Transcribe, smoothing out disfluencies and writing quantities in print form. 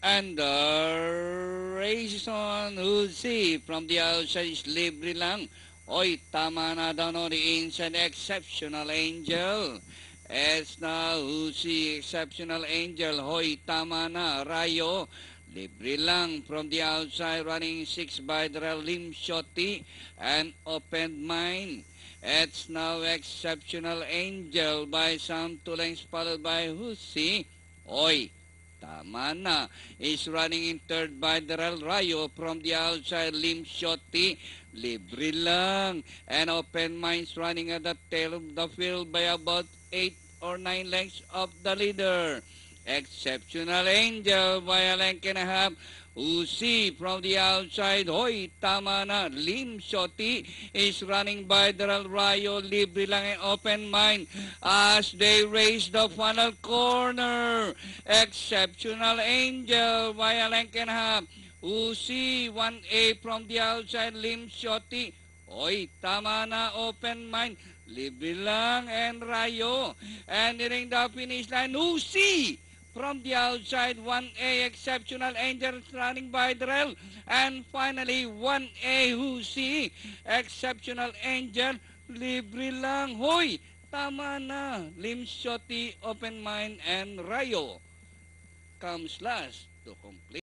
And the race is on. Uzi from the outside is libre lang. Oy, tama na daw no, the inside Exceptional Angel. It's now Uzi Exceptional Angel. Hoy, tama na. Rayo. Libre lang from the outside, running 6 by Darrell Lim Shoti and Open Mind. It's now Exceptional Angel by some 2 lengths followed by Husi. Oy, tama na. Is running in third by Darrell Rayo from the outside, Lim Shoti. Libre lang. And Open Minds running at the tail of the field by about 8 or 9 lengths of the leader. Exceptional Angel by a length and a half. Uzi from the outside. Hoy, tama na. Lim Shoti is running by Darrell Rayo. Libre lang and Open Mind as they race the final corner. Exceptional Angel by a length and a half. Uzi 1A from the outside. Lim Shoti. Hoy, tama na. Open Mind. Libre lang and Rayo. And nearing the finish line, Uzi from the outside, 1A Exceptional Angel running by Darrell. And finally, 1A Husi Exceptional Angel. Libre lang. Hoy, tama na. Lim Shoti, Open Mind, and Rayo comes last to complete.